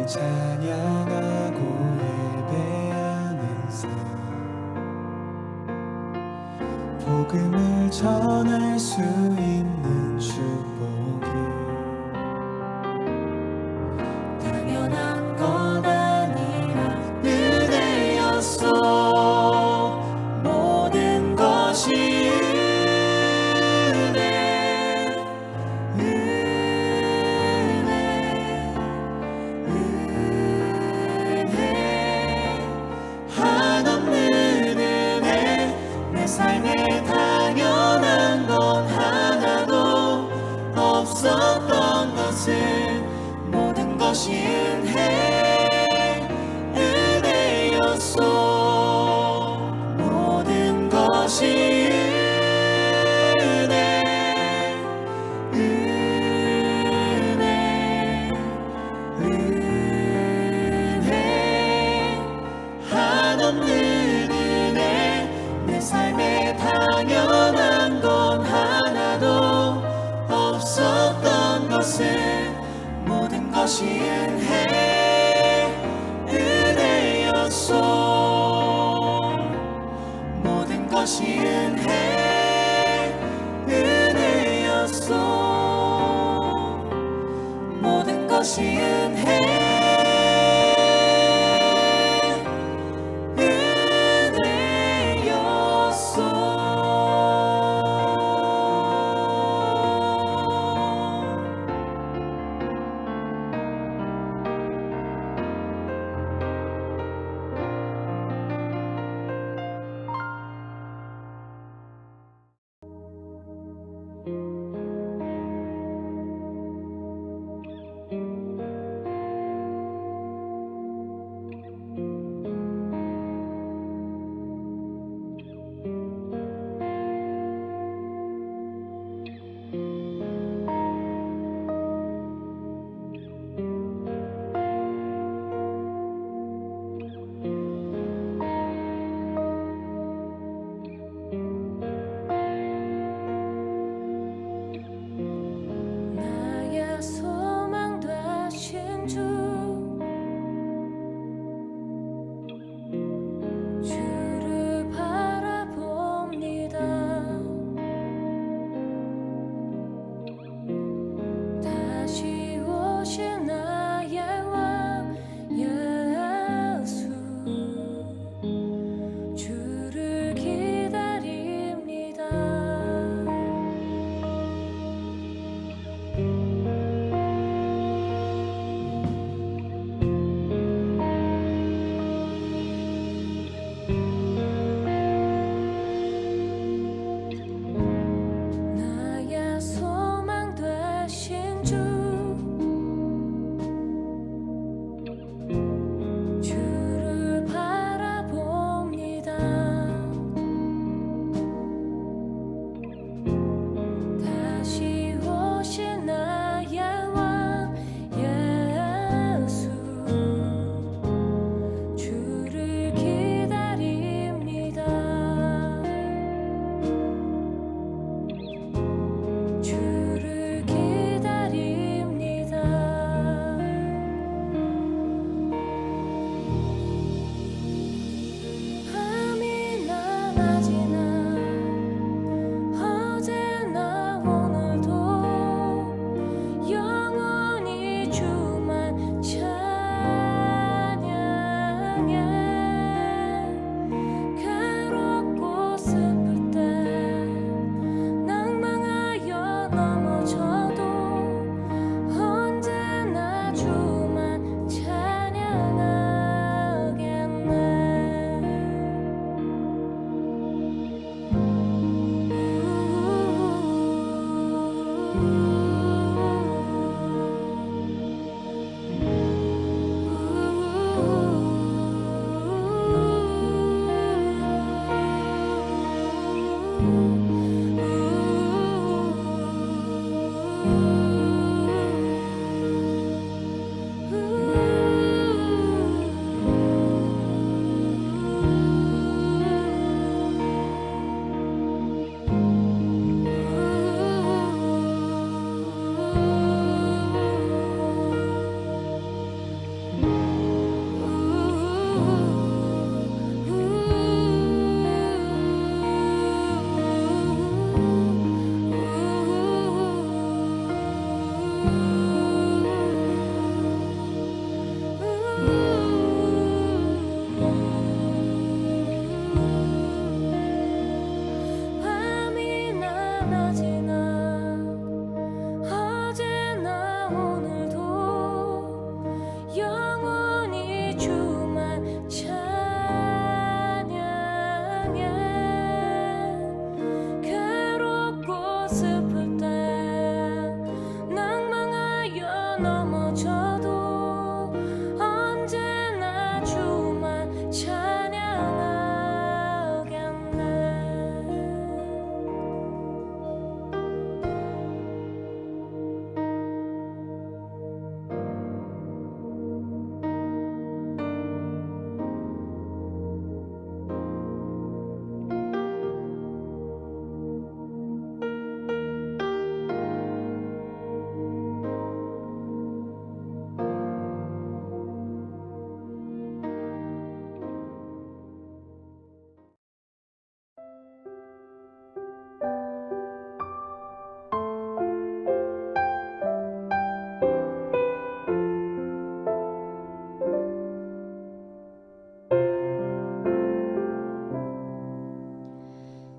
찬양하고 예배하는 삶, 복음을 전할 수 있는 축복이 당연한 건 아니라 은혜였어. 모든 것이 은혜, 한없는 은혜. 내 삶에 당연한 건 하나도 없었던 것을 모든 것이 은혜였어. 모든 것이 은혜, 한없는 은혜. 내 삶에 당연한 건 하나도 없었던 것을 모든 것이 은혜.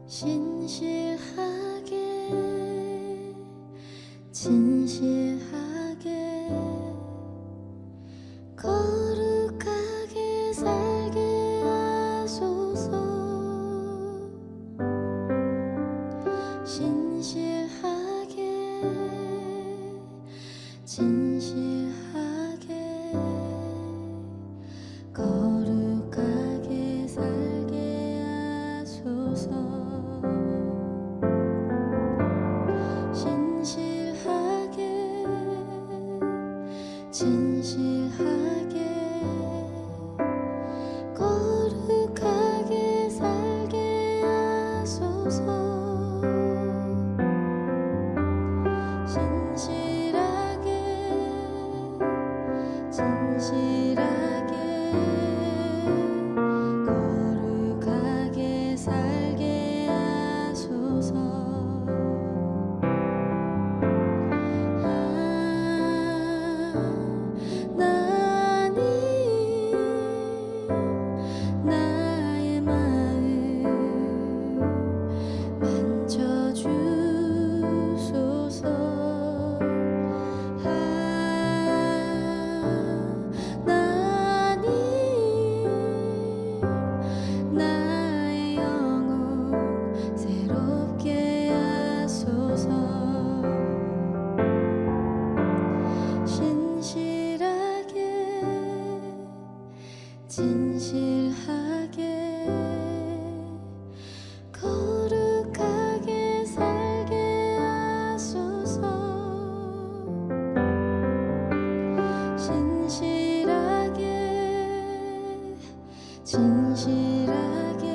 신실하게 진실하게 거룩하게 살게 하소서. 신실하게 진실하게 거룩하게 살게 하소서. 신실하게 진실하게 거룩하게 살게 하소서. 신실하게 진실하게 거룩하게 살게 하소서. 하나님 나의 마음 만져주소서. 하나님 나의 영혼 새롭게 하소서. 신실하게 진실하게 거룩하게 살게 하소서. 신실하게 진실하게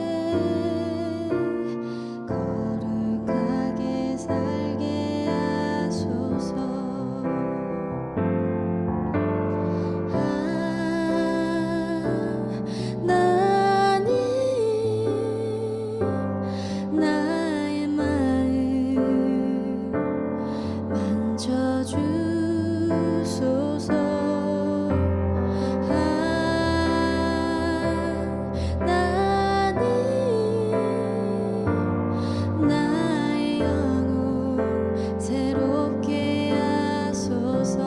거룩하게 살게 하소서. 하나님 나의 마음 만져주소서. 하나님 나의 영혼 새롭게 하소서.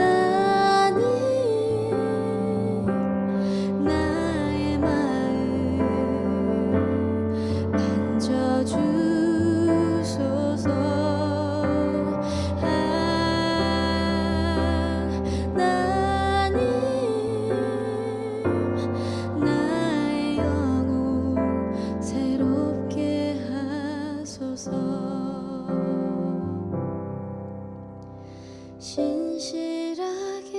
하나님 나의 마음 만져주소서. 하나님 나의 영혼 새롭게 하소서. 신실하게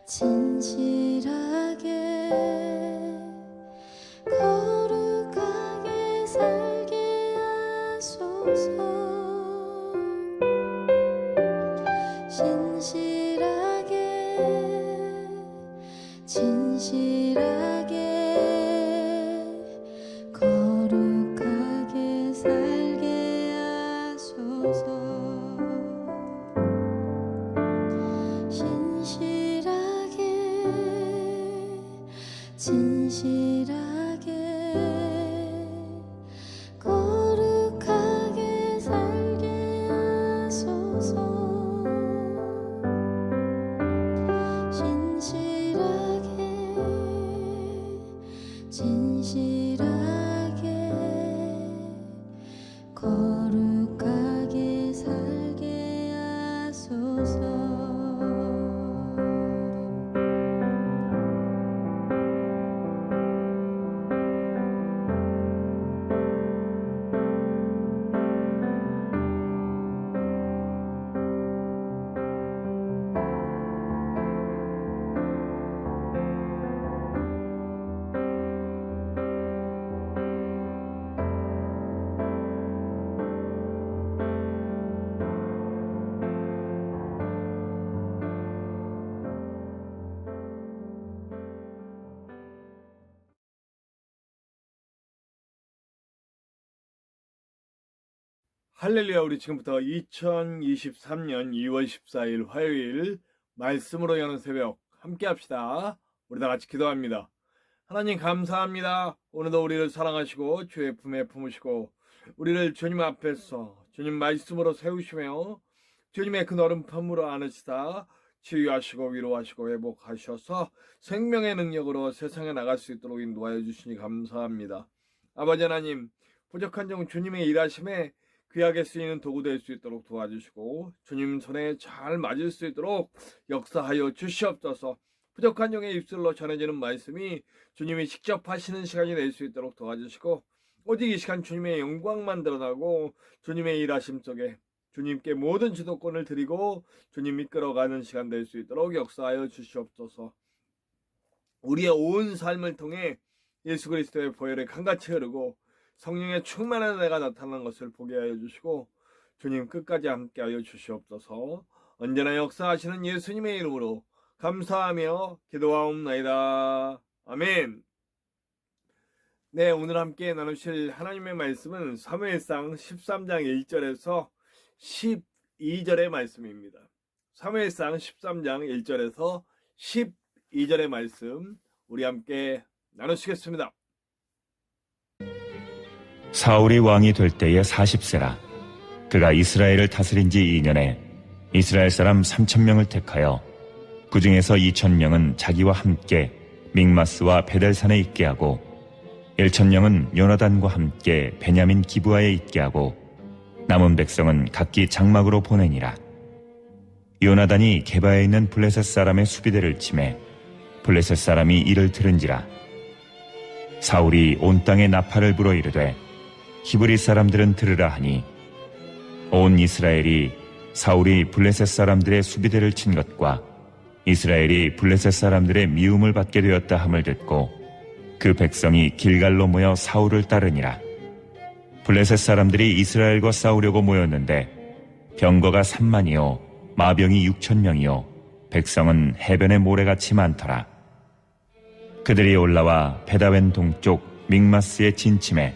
진실하게 거룩하게 살게 하소서. 신실하게 진실하게 거룩하게 살게 하소서. 신실하게 진실하게 거룩하게 살게 하소서. 신실하게 진실하게 거룩하게 살게 하소서. 할렐루야. 우리 지금부터 2023년 2월 14일 화요일 말씀으로 여는 새벽 함께 합시다. 우리 다 같이 기도합니다. 하나님 감사합니다. 오늘도 우리를 사랑하시고 주의 품에 품으시고 우리를 주님 앞에서 주님 말씀으로 세우시며 주님의 그 너른 품으로 안으시다 치유하시고 위로하시고 회복하셔서 생명의 능력으로 세상에 나갈 수 있도록 인도하여 주시니 감사합니다. 아버지 하나님, 부족한 종 주님의 일하심에 귀하게 쓰이는 도구 될 수 있도록 도와주시고 주님 손에 잘 맞을 수 있도록 역사하여 주시옵소서. 부족한 종의 입술로 전해지는 말씀이 주님이 직접 하시는 시간이 될 수 있도록 도와주시고 오직 이 시간 주님의 영광만 드러나고 주님의 일하심 속에 주님께 모든 주도권을 드리고 주님 이끌어가는 시간 될 수 있도록 역사하여 주시옵소서. 우리의 온 삶을 통해 예수 그리스도의 보혈이 강같이 흐르고 성령의 충만한 은혜가 나타나는 것을 보게 하여 주시고 주님 끝까지 함께하여 주시옵소서. 언제나 역사하시는 예수님의 이름으로 감사하며 기도하옵나이다. 아멘. 네, 오늘 함께 나누실 하나님의 말씀은 사무엘상 13장 1절에서 12절의 말씀입니다. 사무엘상 13장 1절에서 12절의 말씀 우리 함께 나누시겠습니다. 사울이 왕이 될 때에 40세라. 그가 이스라엘을 다스린 지 2년에 이스라엘 사람 3,000명을 택하여 그 중에서 2,000명은 자기와 함께 믹마스와 베델산에 있게 하고 1,000명은 요나단과 함께 베냐민 기브아에 있게 하고 남은 백성은 각기 장막으로 보내니라. 요나단이 게바에 있는 블레셋 사람의 수비대를 치매 블레셋 사람이 이를 들은지라. 사울이 온 땅에 나팔을 불어 이르되 히브리 사람들은 들으라 하니 온 이스라엘이 사울이 블레셋 사람들의 수비대를 친 것과 이스라엘이 블레셋 사람들의 미움을 받게 되었다 함을 듣고 그 백성이 길갈로 모여 사울을 따르니라. 블레셋 사람들이 이스라엘과 싸우려고 모였는데 병거가 3만이요 마병이 6,000명이요 백성은 해변의 모래같이 많더라. 그들이 올라와 베다웬 동쪽 믹마스에 진침해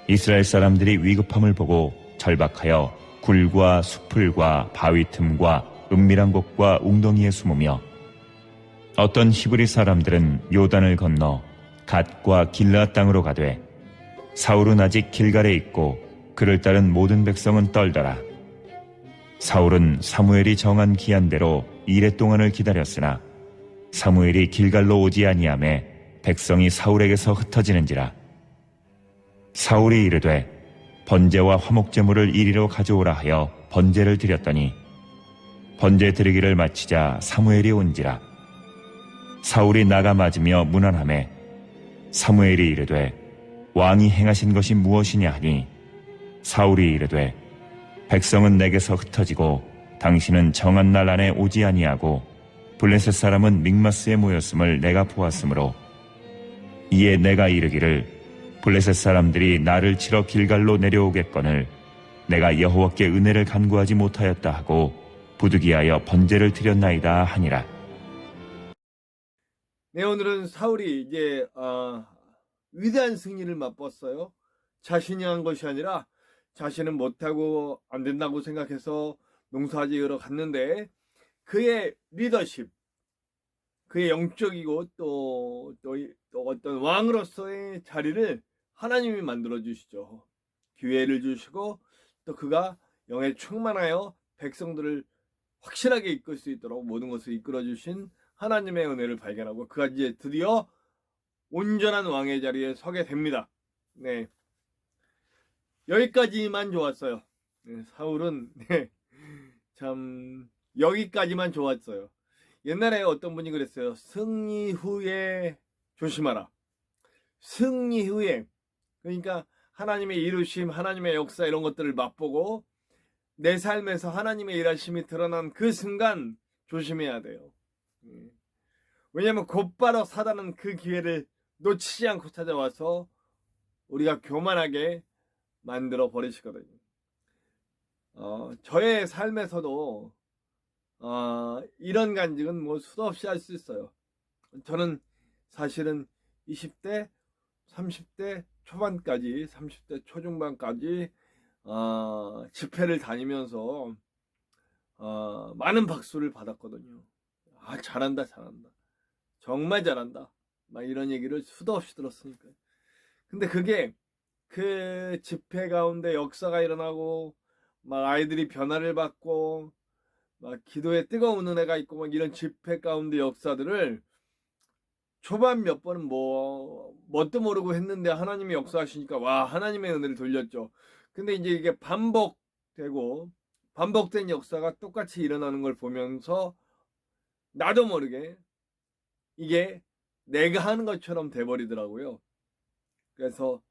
이스라엘 사람들이 위급함을 보고 절박하여 굴과 수풀과 바위 틈과 은밀한 곳과 웅덩이에 숨으며 어떤 히브리 사람들은 요단을 건너 갓과 길르앗 땅으로 가되 사울은 아직 길갈에 있고 그를 따른 모든 백성은 떨더라. 사울은 사무엘이 정한 기한대로 이레 동안을 기다렸으나 사무엘이 길갈로 오지 아니하매 백성이 사울에게서 흩어지는지라. 사울이 이르되 번제와 화목제물을 이리로 가져오라 하여 번제를 드렸더니 번제 드리기를 마치자 사무엘이 온지라. 사울이 나가 맞으며 문안하매 사무엘이 이르되 왕이 행하신 것이 무엇이냐 하니 사울이 이르되 백성은 내게서 흩어지고 당신은 정한 날 안에 오지 아니하고 블레셋 사람은 믹마스에 모였음을 내가 보았으므로 이에 내가 이르기를 블레셋 사람들이 나를 치러 길갈로 내려오겠거늘 내가 여호와께 은혜를 간구하지 못하였다 하고 부득이하여 번제를 드렸나이다 하니라. 네, 오늘은 사울이 이제 위대한 승리를 맛봤어요. 자신이 한 것이 아니라 자신은 못하고 안 된다고 생각해서 농사지으러 갔는데 그의 리더십, 그의 영적이고 또 어떤 왕으로서의 자리를 하나님이 만들어 주시죠. 기회를 주시고 또 그가 영에 충만하여 백성들을 확실하게 이끌 수 있도록 모든 것을 이끌어 주신 하나님의 은혜를 발견하고 그가 이제 드디어 온전한 왕의 자리에 서게 됩니다. 네, 여기까지만 좋았어요. 네, 사울은 참 여기까지만 좋았어요. 옛날에 어떤 분이 그랬어요. 승리 후에 조심하라. 승리 후에, 그러니까 하나님의 이루심, 하나님의 역사 이런 것들을 맛보고 내 삶에서 하나님의 일하심이 드러난 그 순간 조심해야 돼요. 왜냐하면 곧바로 사단은 그 기회를 놓치지 않고 찾아와서 우리가 교만하게 만들어 버리시거든요. 저의 삶에서도 이런 간증은 뭐 수도 없이 할 수 있어요. 저는 사실은 20대, 30대 초반까지, 30대 초중반까지 집회를 다니면서 많은 박수를 받았거든요. 아, 잘한다, 잘한다. 정말 잘한다. 막 이런 얘기를 수도 없이 들었으니까. 근데 그게 그 집회 가운데 역사가 일어나고 막 아이들이 변화를 받고 막 기도에 뜨거운 은혜가 있고 막 이런 집회 가운데 역사들을 초반 몇 번은 뭣도 모르고 했는데 하나님이 역사하시니까 와, 하나님의 은혜를 돌렸죠. 근데 이제 이게 반복된 역사가 똑같이 일어나는 걸 보면서 나도 모르게 이게 내가 하는 것처럼 돼버리더라고요. 그래서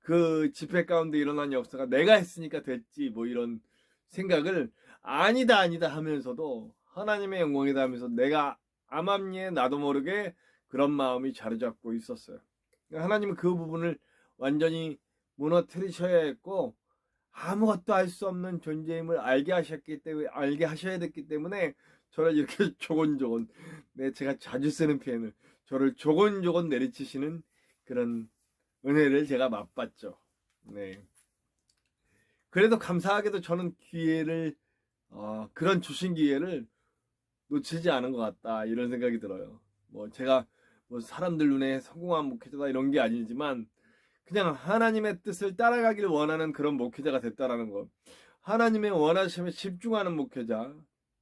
그 집회 가운데 일어난 역사가 내가 했으니까 됐지 뭐 이런 생각을 아니다 하면서도 하나님의 영광이다 하면서 내가 암암리에 나도 모르게 그런 마음이 자리잡고 있었어요. 하나님은 그 부분을 완전히 무너뜨리셔야 했고 아무것도 알 수 없는 존재임을 알게 하셔야 됐기 때문에 저를 이렇게 조곤조곤, 제가 자주 쓰는 표현을, 저를 조곤조곤 내리치시는 그런 은혜를 제가 맛봤죠. 네. 그래도 감사하게도 저는 그런 주신 기회를 놓치지 않은 것 같다, 이런 생각이 들어요. 제가 사람들 눈에 성공한 목회자다 이런 게 아니지만 그냥 하나님의 뜻을 따라가길 원하는 그런 목회자가 됐다라는 것. 하나님의 원하심에 집중하는 목회자,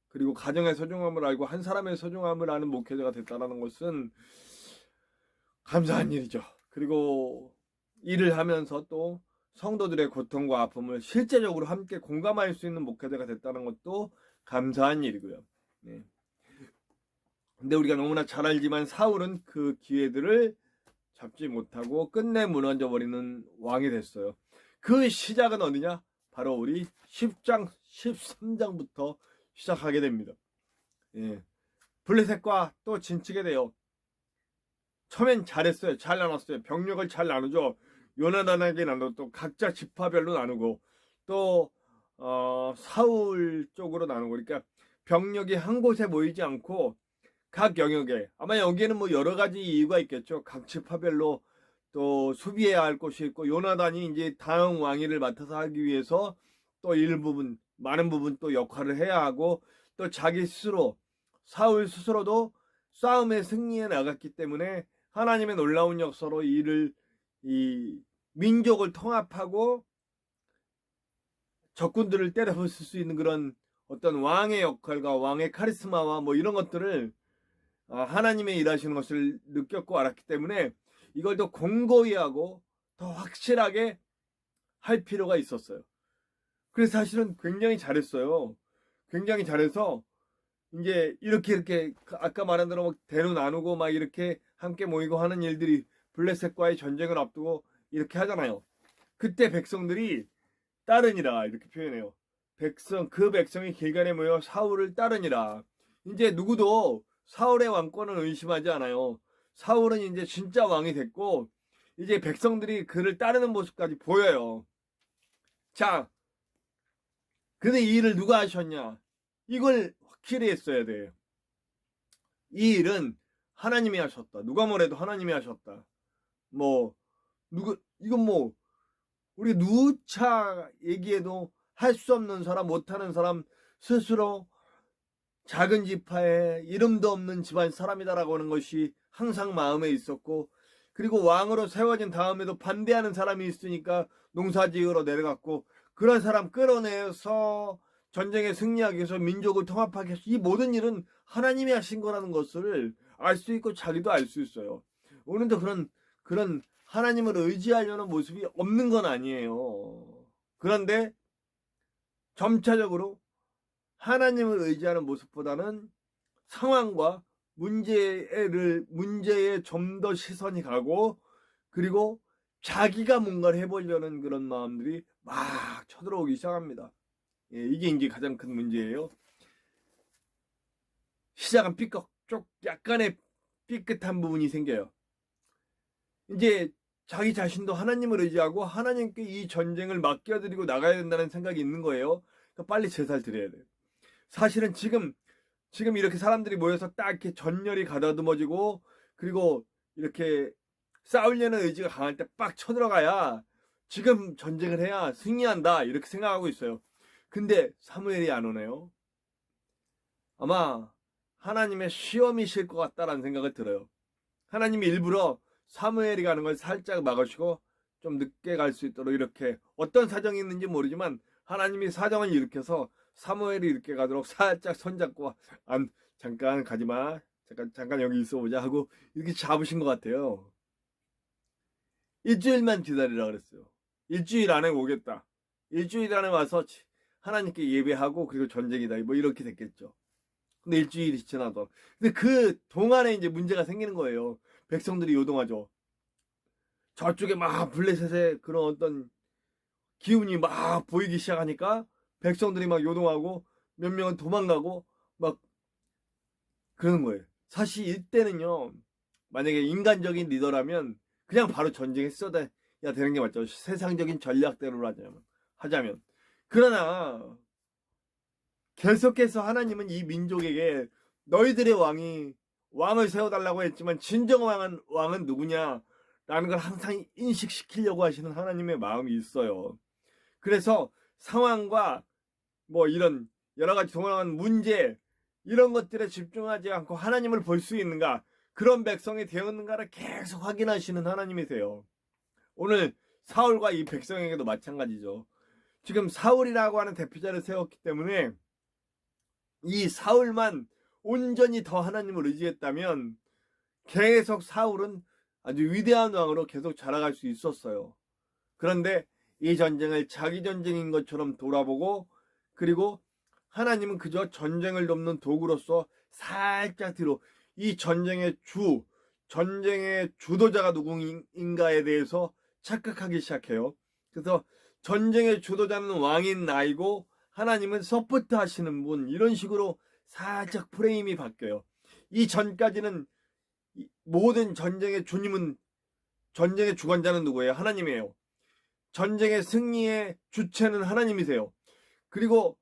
그리고 가정의 소중함을 알고 한 사람의 소중함을 아는 목회자가 됐다라는 것은 감사한 일이죠. 그리고 일을 하면서 또 성도들의 고통과 아픔을 실제적으로 함께 공감할 수 있는 목회자가 됐다는 것도 감사한 일이고요. 네. 근데 우리가 너무나 잘 알지만 사울은 그 기회들을 잡지 못하고 끝내 무너져 버리는 왕이 됐어요. 그 시작은 어디냐? 바로 우리 10장, 13장부터 시작하게 됩니다. 예. 블레셋과 또 진치게 돼요. 처음엔 잘했어요. 잘 나눴어요. 병력을 잘 나누죠. 요나단에게 나누고 또 각자 지파별로 나누고 또 사울 쪽으로 나누고, 그러니까 병력이 한 곳에 모이지 않고 각 영역에, 아마 여기에는 여러 가지 이유가 있겠죠. 각 지파별로 또 수비해야 할 곳이 있고, 요나단이 이제 다음 왕위를 맡아서 하기 위해서 또 많은 부분 또 역할을 해야 하고, 또 자기 스스로, 사울 스스로도 싸움에 승리해 나갔기 때문에 하나님의 놀라운 역사로 이 민족을 통합하고 적군들을 때려부술 수 있는 그런 어떤 왕의 역할과 왕의 카리스마와 이런 것들을 하나님의 일하시는 것을 느꼈고 알았기 때문에 이걸 더 공고히 하고 더 확실하게 할 필요가 있었어요. 그래서 사실은 굉장히 잘했어요. 굉장히 잘해서 이제 이렇게 아까 말한 대로 대로 나누고 막 이렇게 함께 모이고 하는 일들이 블레셋과의 전쟁을 앞두고 이렇게 하잖아요. 그때 백성들이 따르니라 이렇게 표현해요. 그 백성이 길갈에 모여 사울을 따르니라. 이제 누구도 사울의 왕권을 의심하지 않아요. 사울은 이제 진짜 왕이 됐고 이제 백성들이 그를 따르는 모습까지 보여요. 자, 근데 이 일을 누가 하셨냐? 이걸 확실히 했어야 돼요. 이 일은 하나님이 하셨다. 누가 뭐래도 하나님이 하셨다. 이건 우리 누차 얘기해도 할 수 없는 사람, 못하는 사람, 스스로 작은 지파에 이름도 없는 집안 사람이다라고 하는 것이 항상 마음에 있었고, 그리고 왕으로 세워진 다음에도 반대하는 사람이 있으니까 농사지으러 내려갔고, 그런 사람 끌어내서 전쟁에 승리하기 위해서 민족을 통합하기 위해서 이 모든 일은 하나님이 하신 거라는 것을 알 수 있고 자기도 알 수 있어요. 오늘도 그런 하나님을 의지하려는 모습이 없는 건 아니에요. 그런데 점차적으로 하나님을 의지하는 모습보다는 상황과 문제에 좀 더 시선이 가고, 그리고 자기가 뭔가를 해보려는 그런 마음들이 막 쳐들어오기 시작합니다. 예, 이게 이제 가장 큰 문제예요. 시작은 약간의 삐끗한 부분이 생겨요. 이제 자기 자신도 하나님을 의지하고 하나님께 이 전쟁을 맡겨드리고 나가야 된다는 생각이 있는 거예요. 그러니까 빨리 제사를 드려야 돼요. 사실은 지금 이렇게 사람들이 모여서 딱 이렇게 전열이 가다듬어지고, 그리고 이렇게 싸우려는 의지가 강할 때 빡 쳐들어가야 지금 전쟁을 해야 승리한다 이렇게 생각하고 있어요. 근데 사무엘이 안 오네요. 아마 하나님의 시험이실 것 같다라는 생각이 들어요. 하나님이 일부러 사무엘이 가는 걸 살짝 막으시고 좀 늦게 갈 수 있도록 이렇게 어떤 사정이 있는지 모르지만 하나님이 사정을 일으켜서 사무엘이 늦게 가도록 살짝 손잡고 잠깐 가지마, 잠깐 여기 있어보자 하고 이렇게 잡으신 것 같아요. 일주일만 기다리라 그랬어요. 일주일 안에 오겠다. 일주일 안에 와서 하나님께 예배하고 그리고 전쟁이다 뭐 이렇게 됐겠죠. 근데 일주일이 지나도 근데 그 동안에 이제 문제가 생기는 거예요. 백성들이 요동하죠. 저쪽에 막 블레셋의 그런 어떤 기운이 막 보이기 시작하니까 백성들이 막 요동하고 몇 명은 도망가고 막 그러는 거예요. 사실 이때는요, 만약에 인간적인 리더라면 그냥 바로 전쟁했어야 되는 게 맞죠. 세상적인 전략대로 하자면. 그러나 계속해서 하나님은 이 민족에게 너희들의 왕을 세워달라고 했지만 진정한 왕은 누구냐 라는 걸 항상 인식시키려고 하시는 하나님의 마음이 있어요. 그래서 상황과 뭐 이런 여러 가지 동원한 문제 이런 것들에 집중하지 않고 하나님을 볼 수 있는가, 그런 백성이 되었는가를 계속 확인하시는 하나님이세요. 오늘 사울과 이 백성에게도 마찬가지죠. 지금 사울이라고 하는 대표자를 세웠기 때문에 이 사울만 온전히 더 하나님을 의지했다면 계속 사울은 아주 위대한 왕으로 계속 자라갈 수 있었어요. 그런데 이 전쟁을 자기 전쟁인 것처럼 돌아보고, 그리고 하나님은 그저 전쟁을 돕는 도구로서 살짝 뒤로 이 전쟁의 주도자가 누구인가에 대해서 착각하기 시작해요. 그래서 전쟁의 주도자는 왕인 나이고 하나님은 서포트 하시는 분, 이런 식으로 살짝 프레임이 바뀌어요. 이 전까지는 모든 전쟁의 전쟁의 주관자는 누구예요? 하나님이에요. 전쟁의 승리의 주체는 하나님이세요. 그리고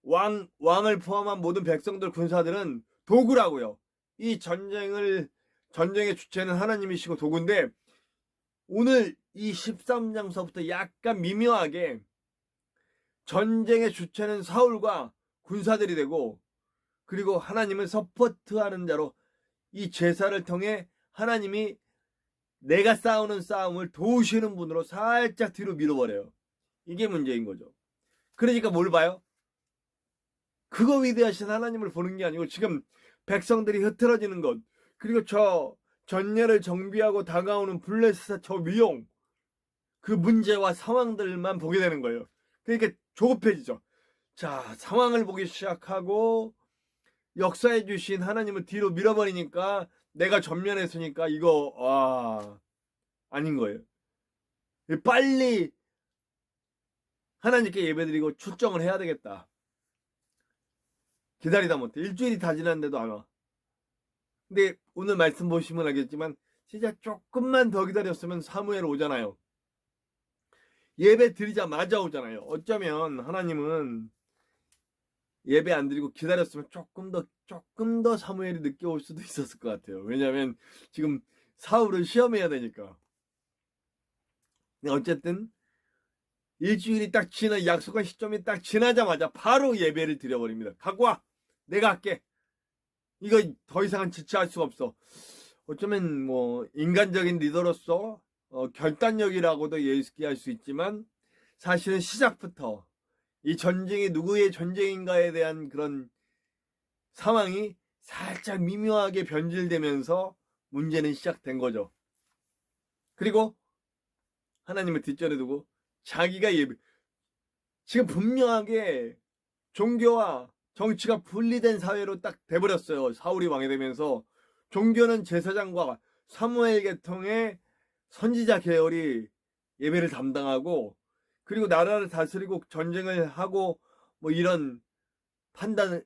왕을 포함한 모든 백성들, 군사들은 도구라고요. 이 전쟁의 주체는 하나님이시고 도구인데, 오늘 이 13장서부터 약간 미묘하게 전쟁의 주체는 사울과 군사들이 되고, 그리고 하나님을 서포트하는 자로 이 제사를 통해 하나님이 내가 싸우는 싸움을 도우시는 분으로 살짝 뒤로 밀어버려요. 이게 문제인 거죠. 그러니까 뭘 봐요? 그거 위대하신 하나님을 보는 게 아니고 지금 백성들이 흐트러지는 것, 그리고 저 전례를 정비하고 다가오는 블레셋의 저 위용, 그 문제와 상황들만 보게 되는 거예요. 그러니까 조급해지죠. 자, 상황을 보기 시작하고 역사해 주신 하나님을 뒤로 밀어버리니까 내가 전면에 서니까 이거 아닌 거예요. 빨리 하나님께 예배드리고 출정을 해야 되겠다. 기다리다 못해. 일주일이 다 지났는데도 안 와. 근데 오늘 말씀 보시면 알겠지만 진짜 조금만 더 기다렸으면 사무엘 오잖아요. 예배 드리자마자 오잖아요. 어쩌면 하나님은 예배 안 드리고 기다렸으면 조금 더 사무엘이 늦게 올 수도 있었을 것 같아요. 왜냐하면 지금 사울을 시험해야 되니까. 어쨌든 일주일이 딱 약속한 시점이 딱 지나자마자 바로 예배를 드려버립니다. 갖고 와! 내가 할게! 이거 더 이상은 지체할 수가 없어. 어쩌면 뭐 인간적인 리더로서 결단력이라고도 얘기할 수 있지만, 사실은 시작부터 이 전쟁이 누구의 전쟁인가에 대한 그런 상황이 살짝 미묘하게 변질되면서 문제는 시작된 거죠. 그리고 하나님을 뒷전에 두고 자기가 지금 분명하게 종교와 정치가 분리된 사회로 딱 돼버렸어요. 사울이 왕이 되면서 종교는 제사장과 사무엘 계통의 선지자 계열이 예배를 담당하고, 그리고 나라를 다스리고 전쟁을 하고 뭐 이런 판단을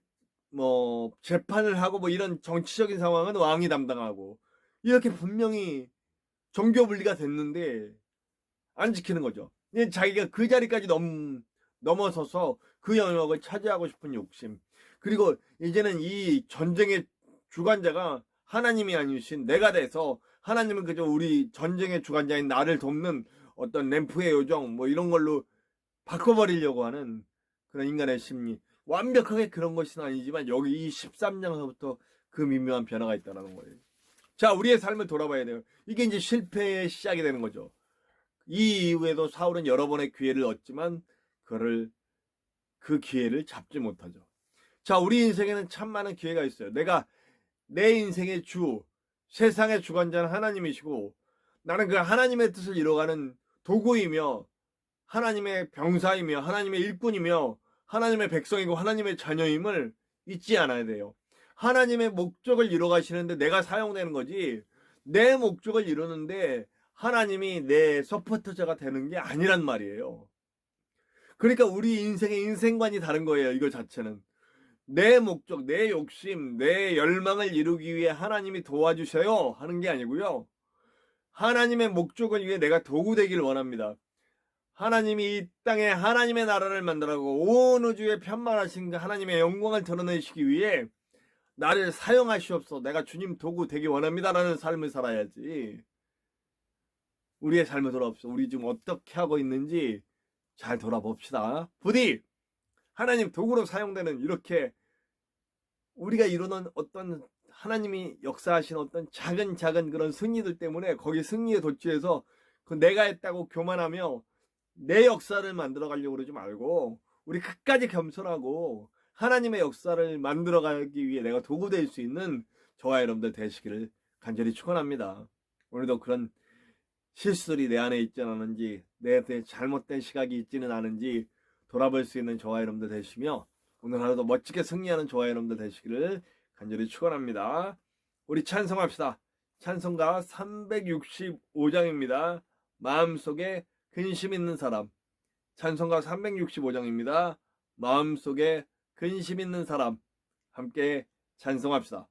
재판을 하고 뭐 이런 정치적인 상황은 왕이 담당하고, 이렇게 분명히 종교 분리가 됐는데 안 지키는 거죠. 자기가 그 자리까지 넘어서서 그 영역을 차지하고 싶은 욕심, 그리고 이제는 이 전쟁의 주관자가 하나님이 아니신 내가 돼서 하나님은 그저 우리 전쟁의 주관자인 나를 돕는 어떤 램프의 요정 뭐 이런 걸로 바꿔버리려고 하는 그런 인간의 심리. 완벽하게 그런 것은 아니지만 여기 이 13장서부터 그 미묘한 변화가 있다는 거예요. 자, 우리의 삶을 돌아봐야 돼요. 이게 이제 실패의 시작이 되는 거죠. 이 이후에도 사울은 여러 번의 기회를 얻지만 그 기회를 잡지 못하죠. 자, 우리 인생에는 참 많은 기회가 있어요. 내 인생의 세상의 주관자는 하나님이시고 나는 그 하나님의 뜻을 이뤄가는 도구이며 하나님의 병사이며 하나님의 일꾼이며 하나님의 백성이고 하나님의 자녀임을 잊지 않아야 돼요. 하나님의 목적을 이뤄가시는데 내가 사용되는 거지 내 목적을 이루는데 하나님이 내 서포터자가 되는 게 아니란 말이에요. 그러니까 우리 인생의 인생관이 다른 거예요. 이거 자체는. 내 목적, 내 욕심, 내 열망을 이루기 위해 하나님이 도와주셔요 하는 게 아니고요. 하나님의 목적을 위해 내가 도구 되길 원합니다. 하나님이 이 땅에 하나님의 나라를 만들라고 온 우주에 편만하신 하나님의 영광을 드러내시기 위해 나를 사용하시옵소서. 내가 주님 도구 되기 원합니다라는 삶을 살아야지. 우리의 삶을 돌아봅시다. 우리 지금 어떻게 하고 있는지 잘 돌아봅시다. 부디 하나님 도구로 사용되는 이렇게 우리가 이루는 어떤 하나님이 역사하신 어떤 작은 그런 승리들 때문에 거기 승리에 도취해서 그 내가 했다고 교만하며 내 역사를 만들어 가려고 그러지 말고 우리 끝까지 겸손하고 하나님의 역사를 만들어 가기 위해 내가 도구 될 수 있는 저와 여러분들 되시기를 간절히 축원합니다. 오늘도 그런 실수들이 내 안에 있지는 않은지 내 잘못된 시각이 있지는 않은지 돌아볼 수 있는 저와 여러분들 되시며 오늘 하루도 멋지게 승리하는 저와 여러분들 되시기를 간절히 축원합니다. 우리 찬송합시다. 찬송가 365장입니다. 마음속에 근심 있는 사람. 찬송가 365장입니다. 마음속에 근심 있는 사람. 함께 찬송합시다.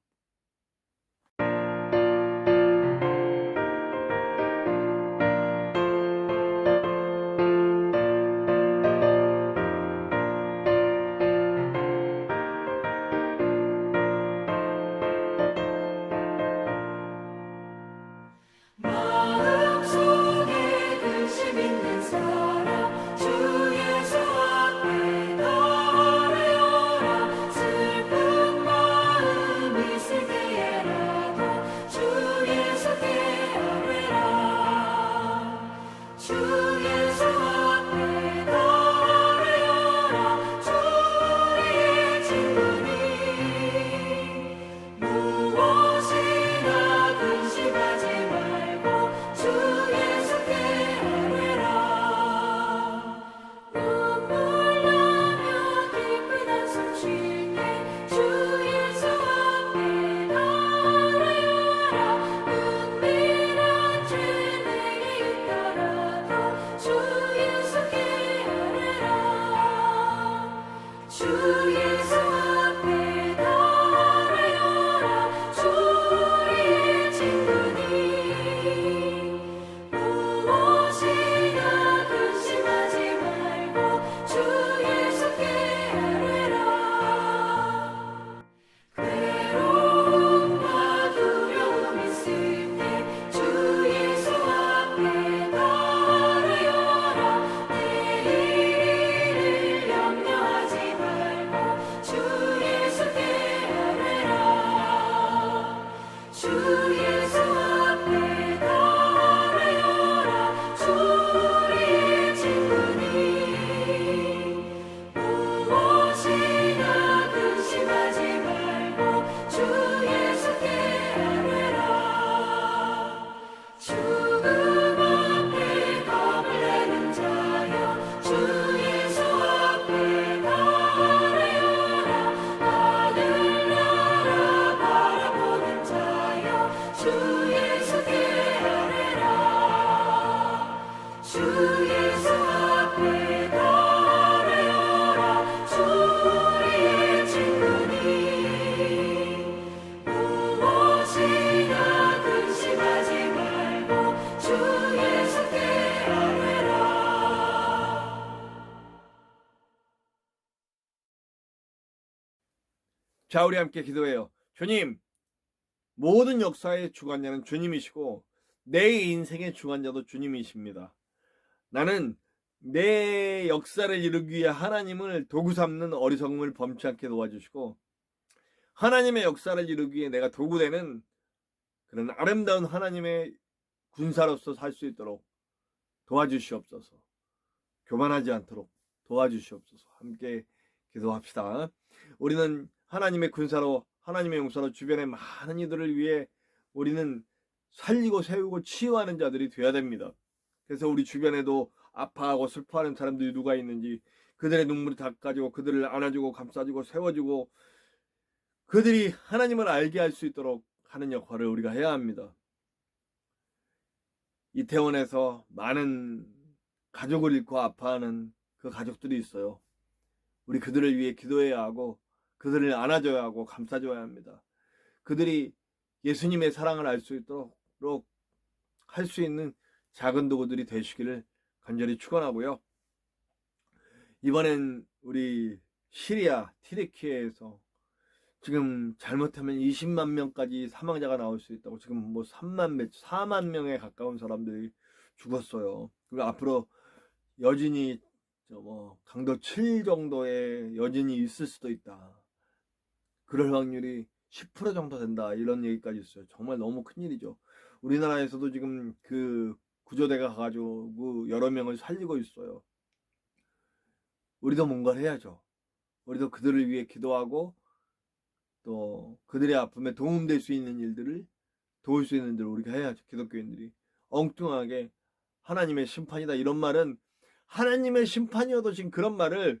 마음속에 근심 있는 사람 주 예수 앞에 나아가라. 슬픈 마음 있을 때에라도 주 예수께 아뢰라. 주 예수 앞에 나아가라. 주 우리의 친구니 무엇이나 근심하지 말고 주 예수께 아뢰라. 눈물 나며 깊은 한숨 쉴 때 주 예수 앞에 나아가라. 은밀한 죄 내게 있더라도 주 예수께 아뢰라. 주 예수 앞에 나아가라. 주 우리의 친구니 무엇이나 근심하지 말고 주 예수께 아뢰라. 괴로움과 두려움 있을 때 주 예수 앞에 나아가라. 내일을 염려하지 말고 주 예수께 아뢰라. 주 예수 앞에 나아가라. 주 우리의 친구니 무엇이나 근심하지 말고 주 예수께 아뢰라. 죽음 앞에 겁을 내는 자여 주 예수 앞에 나아가라. 하늘나라 바라보는 자여 주 예수께 아뢰라. 주 예수 앞에 나아가라. 주 우리의 친구니 무엇이나 근심하지 말고 주 예수께 아뢰라. 자, 우리 함께 기도해요. 주님, 모든 역사의 주관자는 주님이시고 내 인생의 주관자도 주님이십니다. 나는 내 역사를 이루기 위해 하나님을 도구 삼는 어리석음을 범치 않게 도와주시고 하나님의 역사를 이루기 위해 내가 도구되는 그런 아름다운 하나님의 군사로서 살 수 있도록 도와주시옵소서. 교만하지 않도록 도와주시옵소서. 함께 기도합시다. 우리는 하나님의 군사로, 하나님의 용사로 주변의 많은 이들을 위해 우리는 살리고 세우고 치유하는 자들이 되어야 됩니다. 그래서 우리 주변에도 아파하고 슬퍼하는 사람들이 누가 있는지 그들의 눈물을 닦아주고 그들을 안아주고 감싸주고 세워주고 그들이 하나님을 알게 할 수 있도록 하는 역할을 우리가 해야 합니다. 이태원에서 많은 가족을 잃고 아파하는 그 가족들이 있어요. 우리 그들을 위해 기도해야 하고 그들을 안아줘야 하고 감싸줘야 합니다. 그들이 예수님의 사랑을 알 수 있도록 할 수 있는 작은 도구들이 되시기를 간절히 축원하고요. 이번엔 우리 시리아 티르키예에서 지금 잘못하면 20만 명까지 사망자가 나올 수 있다고 지금 뭐 4만 명에 가까운 사람들이 죽었어요. 그리고 앞으로 여진이 강도 7 정도의 여진이 있을 수도 있다. 그럴 확률이 10% 정도 된다. 이런 얘기까지 있어요. 정말 너무 큰일이죠. 우리나라에서도 지금 그 구조대가 가가지고 여러 명을 살리고 있어요. 우리도 뭔가를 해야죠. 우리도 그들을 위해 기도하고 또 그들의 아픔에 도움될 수 있는 일들을 도울 수 있는 일을 우리가 해야죠. 기독교인들이 엉뚱하게 하나님의 심판이다 이런 말은 하나님의 심판이어도 지금 그런 말을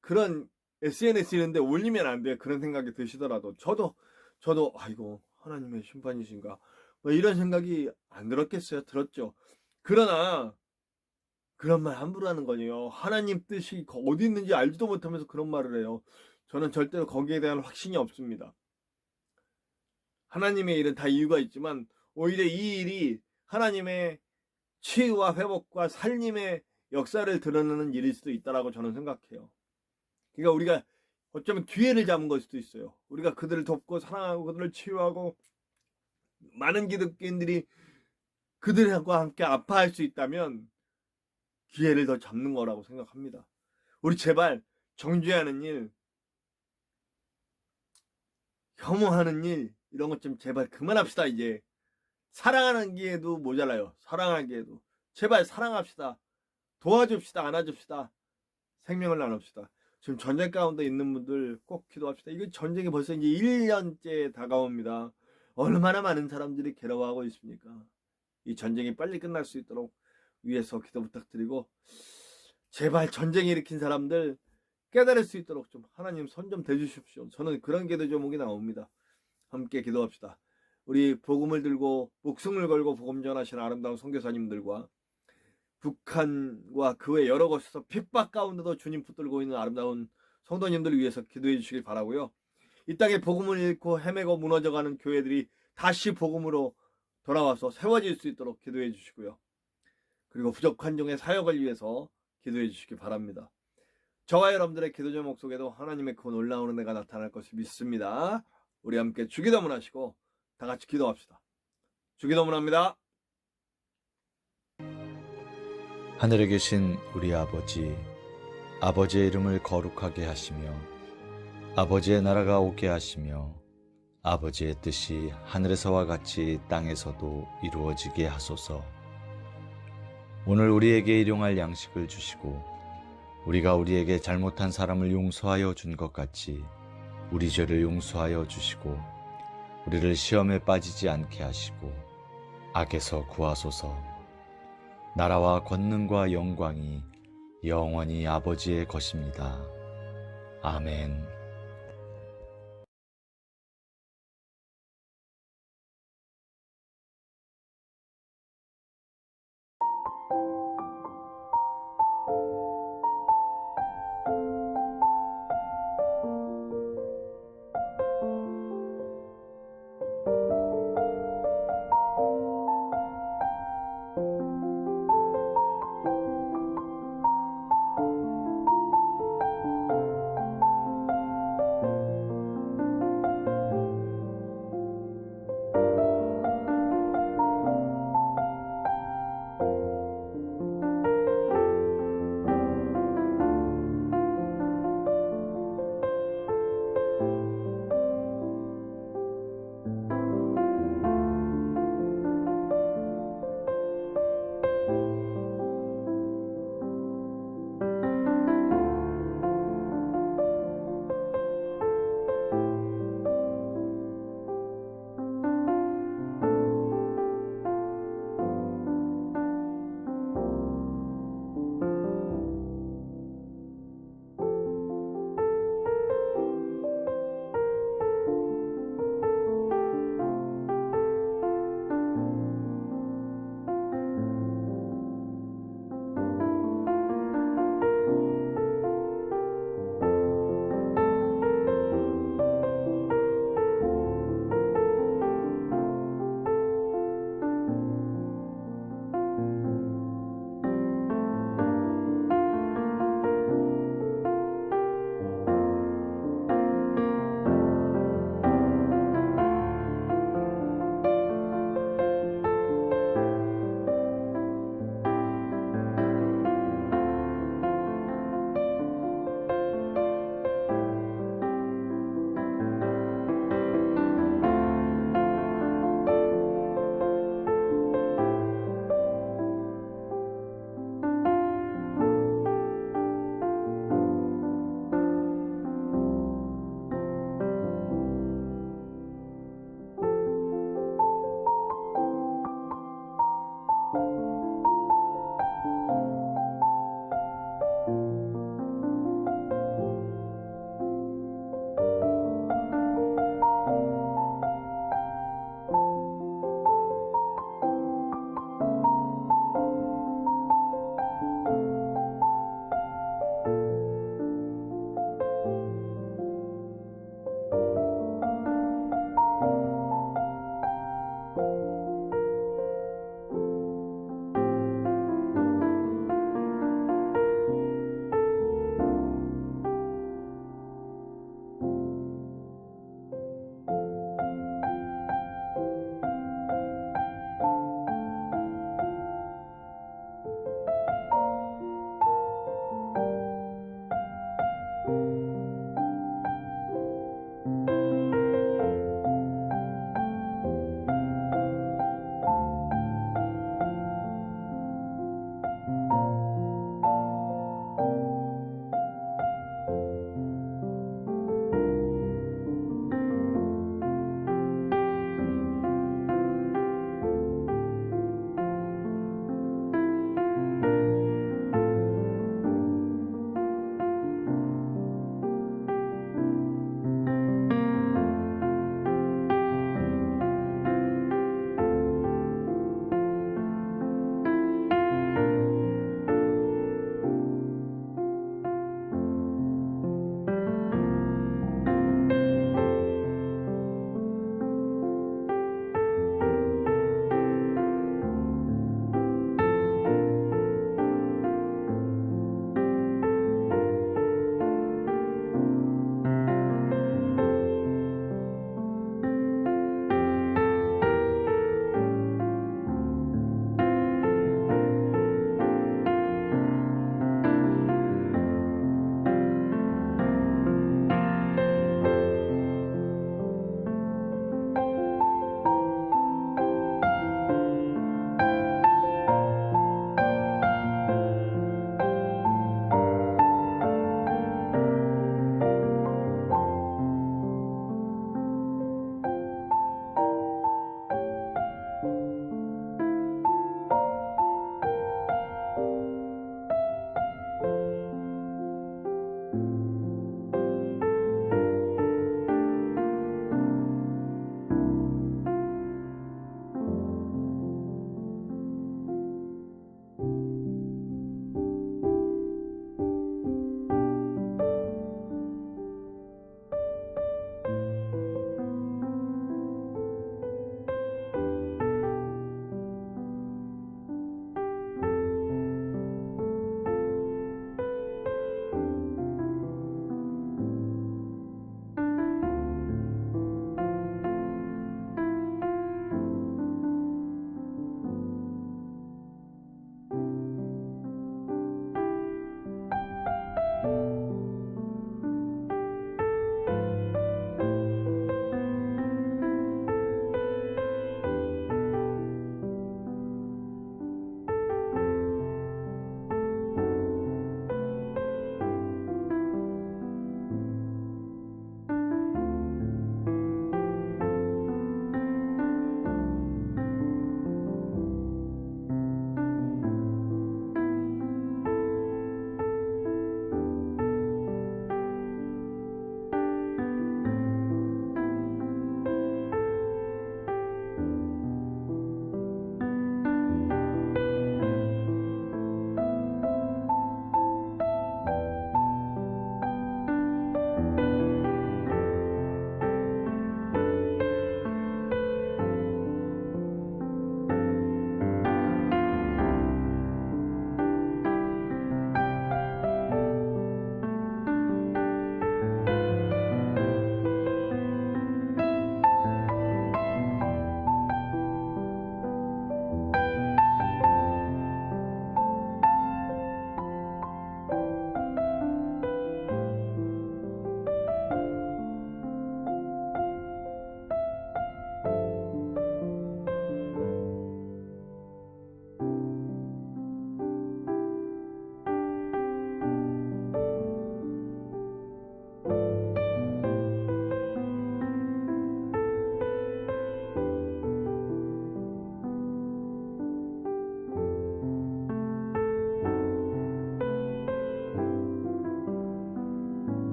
그런 SNS 이런데 올리면 안 돼요. 그런 생각이 드시더라도 저도 아이고 하나님의 심판이신가 뭐 이런 생각이 안 들었겠어요. 들었죠. 그러나 그런 말 함부로 하는 거예요. 하나님 뜻이 어디 있는지 알지도 못하면서 그런 말을 해요. 저는 절대로 거기에 대한 확신이 없습니다. 하나님의 일은 다 이유가 있지만 오히려 이 일이 하나님의 치유와 회복과 살림의 역사를 드러내는 일일 수도 있다라고 저는 생각해요. 그러니까 우리가 어쩌면 기회를 잡은 걸 수도 있어요. 우리가 그들을 돕고 사랑하고 그들을 치유하고 많은 기독교인들이 그들과 함께 아파할 수 있다면 기회를 더 잡는 거라고 생각합니다. 우리 제발 정죄하는 일, 혐오하는 일 이런 것 좀 제발 그만합시다. 이제 사랑하는 기회도 모자라요. 사랑하기에도 제발 사랑합시다. 도와줍시다. 안아줍시다. 생명을 나눕시다. 지금 전쟁 가운데 있는 분들 꼭 기도합시다. 이거 전쟁이 벌써 이제 1년째 다가옵니다. 얼마나 많은 사람들이 괴로워하고 있습니까? 이 전쟁이 빨리 끝날 수 있도록 위에서 기도 부탁드리고 제발 전쟁 일으킨 사람들 깨달을 수 있도록 좀 하나님 손 좀 대주십시오. 저는 그런 기도 제목이 나옵니다. 함께 기도합시다. 우리 복음을 들고 목숨을 걸고 복음 전하시는 아름다운 선교사님들과 북한과 그 외 여러 곳에서 핍박 가운데도 주님 붙들고 있는 아름다운 성도님들을 위해서 기도해 주시길 바라고요. 이 땅에 복음을 잃고 헤매고 무너져가는 교회들이 다시 복음으로 돌아와서 세워질 수 있도록 기도해 주시고요. 그리고 부족한 종의 사역을 위해서 기도해 주시기 바랍니다. 저와 여러분들의 기도 제목 속에도 하나님의 그 놀라운 은혜가 나타날 것을 믿습니다. 우리 함께 주기도문 하시고 다 같이 기도합시다. 주기도문 합니다. 하늘에 계신 우리 아버지, 아버지의 이름을 거룩하게 하시며 아버지의 나라가 오게 하시며 아버지의 뜻이 하늘에서와 같이 땅에서도 이루어지게 하소서. 오늘 우리에게 일용할 양식을 주시고 우리가 우리에게 잘못한 사람을 용서하여 준 것 같이 우리 죄를 용서하여 주시고 우리를 시험에 빠지지 않게 하시고 악에서 구하소서. 나라와 권능과 영광이 영원히 아버지의 것입니다. 아멘.